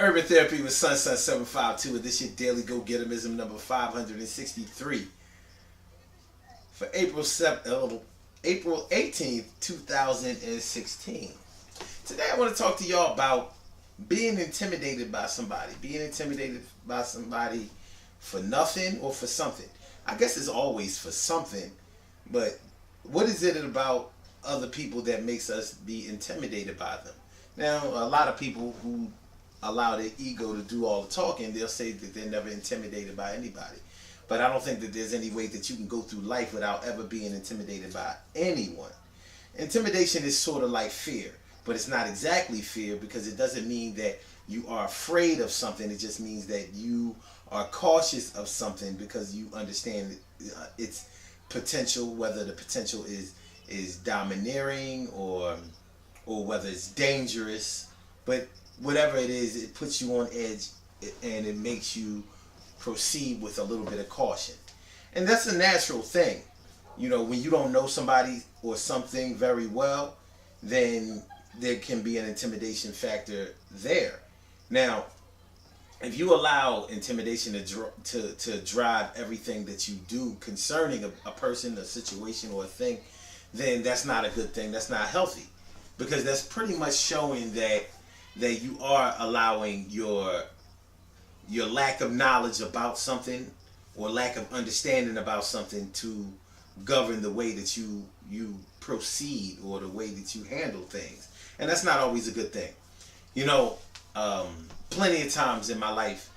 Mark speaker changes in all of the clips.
Speaker 1: Urban Therapy with Sunsun 752, and this your daily go getterism number 563 for April 18th, 2016. Today I want to talk to y'all about being intimidated by somebody. Being intimidated by somebody for nothing or for something. I guess it's always for something, but what is it about other people that makes us be intimidated by them? Now, a lot of people who allow their ego to do all the talking, they'll say that they're never intimidated by anybody. But I don't think that there's any way that you can go through life without ever being intimidated by anyone. Intimidation is sort of like fear, but it's not exactly fear because it doesn't mean that you are afraid of something. It just means that you are cautious of something because you understand its potential, whether the potential is domineering or whether it's dangerous. But whatever it is, it puts you on edge and it makes you proceed with a little bit of caution. And that's a natural thing. You know, when you don't know somebody or something very well, then there can be an intimidation factor there. Now, if you allow intimidation to drive everything that you do concerning a person, a situation, or a thing, then that's not a good thing. That's not healthy, because that's pretty much showing that you are allowing your lack of knowledge about something or lack of understanding about something to govern the way that you proceed or the way that you handle things. And that's not always a good thing. You know, plenty of times in my life,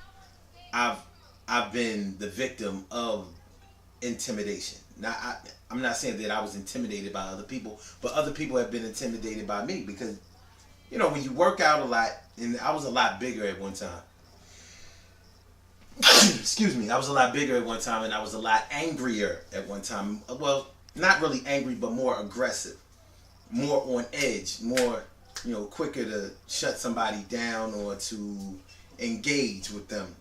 Speaker 1: I've been the victim of intimidation. Now, I'm not saying that I was intimidated by other people, but other people have been intimidated by me because, you know, when you work out a lot, and I was a lot bigger at one time. Excuse me, I was a lot bigger at one time, and I was a lot angrier at one time. Well, not really angry, but more aggressive, more on edge, more, quicker to shut somebody down or to engage with them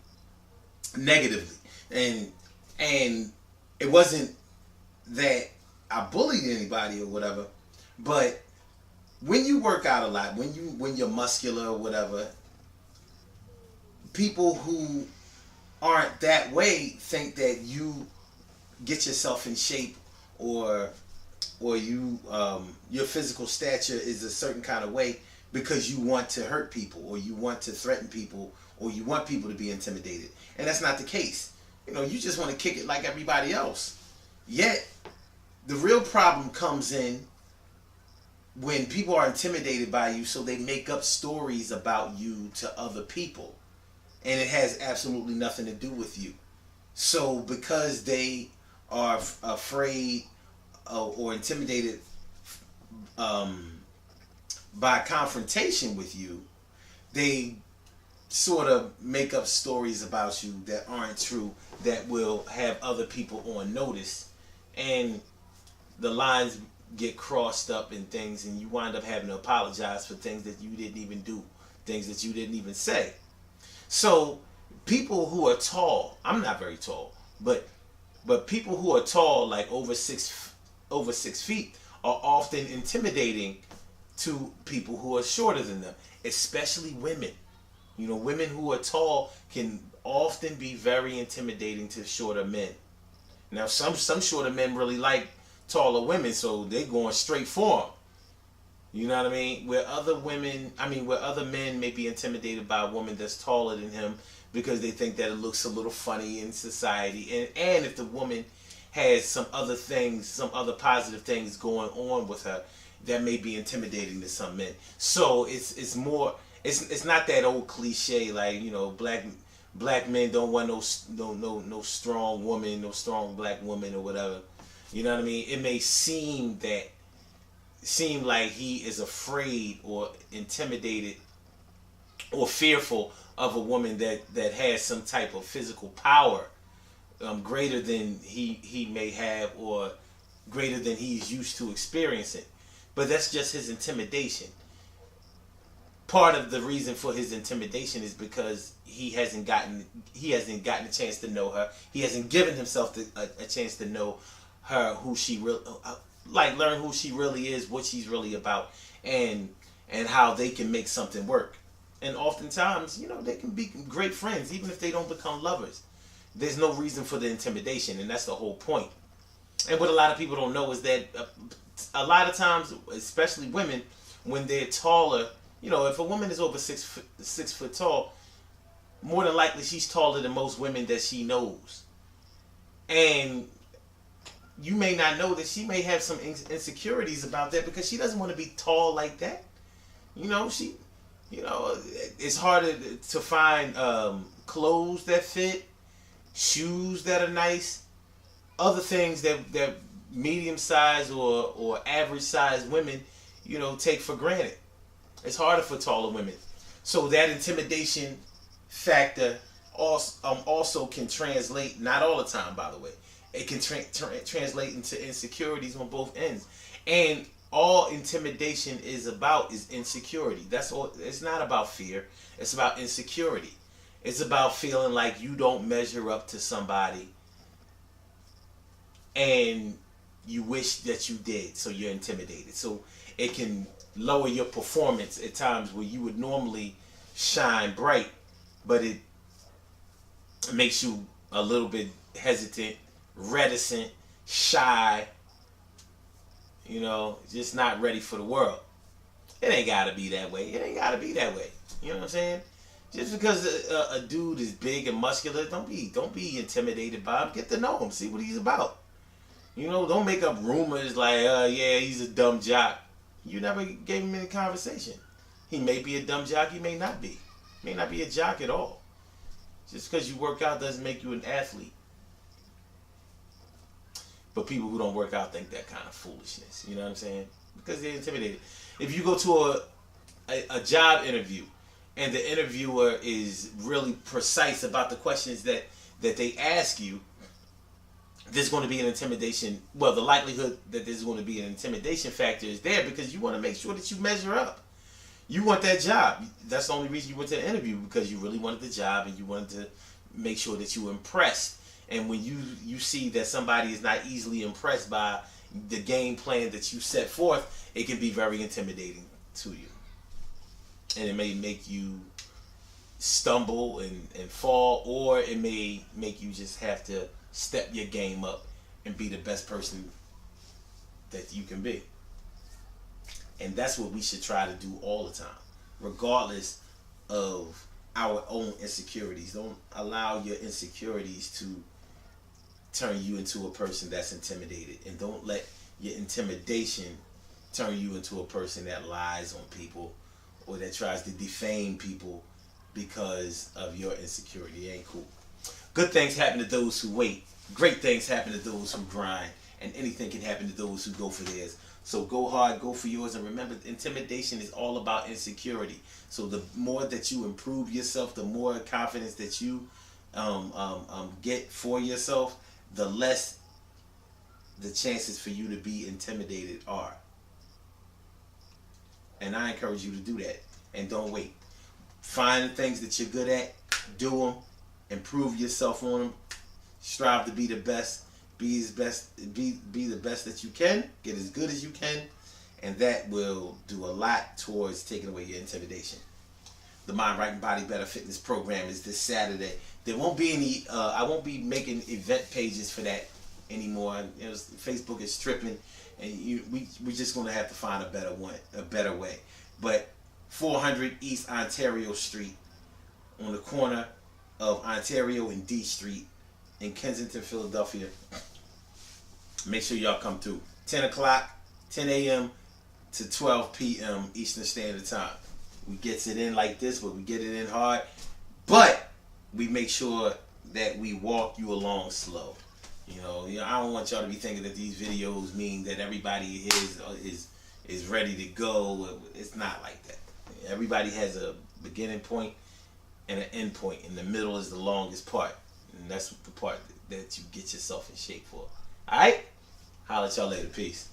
Speaker 1: negatively. And it wasn't that I bullied anybody or whatever, but when you work out a lot, when you're muscular or whatever, people who aren't that way think that you get yourself in shape or you your physical stature is a certain kind of way because you want to hurt people or you want to threaten people or you want people to be intimidated. And that's not the case. You just want to kick it like everybody else. Yet the real problem comes in when people are intimidated by you, so they make up stories about you to other people. And it has absolutely nothing to do with you. So because they are afraid or intimidated by confrontation with you, they sort of make up stories about you that aren't true, that will have other people on notice. And the lines get crossed up and things, and you wind up having to apologize for things that you didn't even do, things that you didn't even say. So people who are tall, I'm not very tall, but people who are tall, like over six feet, are often intimidating to people who are shorter than them, especially women. Women who are tall can often be very intimidating to shorter men. Now, some shorter men really like taller women, so they're going straight for them. You know what I mean? Where other men may be intimidated by a woman that's taller than him because they think that it looks a little funny in society. And if the woman has some other things, some other positive things going on with her, that may be intimidating to some men. So it's not that old cliche like, black men don't want no strong woman, no strong black woman or whatever. You know what I mean? It may seem like he is afraid or intimidated or fearful of a woman that has some type of physical power greater than he may have or greater than he's used to experiencing. But that's just his intimidation. Part of the reason for his intimidation is because he hasn't gotten a chance to know her. He hasn't given himself a chance to know her, who she really learn who she really is, what she's really about, and how they can make something work. And oftentimes, they can be great friends, even if they don't become lovers. There's no reason for the intimidation, and that's the whole point. And what a lot of people don't know is that a lot of times, especially women, when they're taller, if a woman is over 6 foot tall, more than likely she's taller than most women that she knows. And you may not know that she may have some insecurities about that because she doesn't want to be tall like that. It's harder to find clothes that fit, shoes that are nice, other things that medium-sized or average-sized women, take for granted. It's harder for taller women. So that intimidation factor also can translate, not all the time, by the way, it can translate into insecurities on both ends. And all intimidation is about is insecurity. That's all. It's not about fear. It's about insecurity. It's about feeling like you don't measure up to somebody and you wish that you did, so you're intimidated. So it can lower your performance at times where you would normally shine bright, but it makes you a little bit hesitant, reticent, shy, just not ready for the world. It ain't gotta be that way. It ain't gotta be that way. You know what I'm saying? Just because a dude is big and muscular, don't be intimidated by him. Get to know him. See what he's about. Don't make up rumors like, yeah, he's a dumb jock. You never gave him any conversation. He may be a dumb jock. He may not be. May not be a jock at all. Just because you work out doesn't make you an athlete. But people who don't work out think that kind of foolishness. You know what I'm saying? Because they're intimidated. If you go to a job interview and the interviewer is really precise about the questions that they ask you, there's going to be an intimidation. Well, the likelihood that there's going to be an intimidation factor is there because you want to make sure that you measure up. You want that job. That's the only reason you went to the interview, because you really wanted the job and you wanted to make sure that you impressed. And when you see that somebody is not easily impressed by the game plan that you set forth, it can be very intimidating to you. And it may make you stumble and fall, or it may make you just have to step your game up and be the best person that you can be. And that's what we should try to do all the time, regardless of our own insecurities. Don't allow your insecurities to turn you into a person that's intimidated, and don't let your intimidation turn you into a person that lies on people or that tries to defame people because of your insecurity. It ain't cool. Good things happen to those who wait. Great things happen to those who grind. And anything can happen to those who go for theirs. So go hard, go for yours. And remember, intimidation is all about insecurity. So the more that you improve yourself, the more confidence that you get for yourself, the less the chances for you to be intimidated are. And I encourage you to do that. And don't wait. Find the things that you're good at. Do them. Improve yourself on them. Strive to be the best. Be the best that you can. Get as good as you can. And that will do a lot towards taking away your intimidation. The Mind Right and Body Better Fitness Program is this Saturday. There won't be any, I won't be making event pages for that anymore. Facebook is stripping, and we're just going to have to find a better way. But 400 East Ontario Street, on the corner of Ontario and D Street in Kensington, Philadelphia. Make sure y'all come through. 10 a.m. to 12 p.m. Eastern Standard Time. We gets it in like this, but we get it in hard. But we make sure that we walk you along slow. I don't want y'all to be thinking that these videos mean that everybody is ready to go. It's not like that. Everybody has a beginning point and an end point, and the middle is the longest part. And that's the part that you get yourself in shape for. Alright? Holla at y'all later. Peace.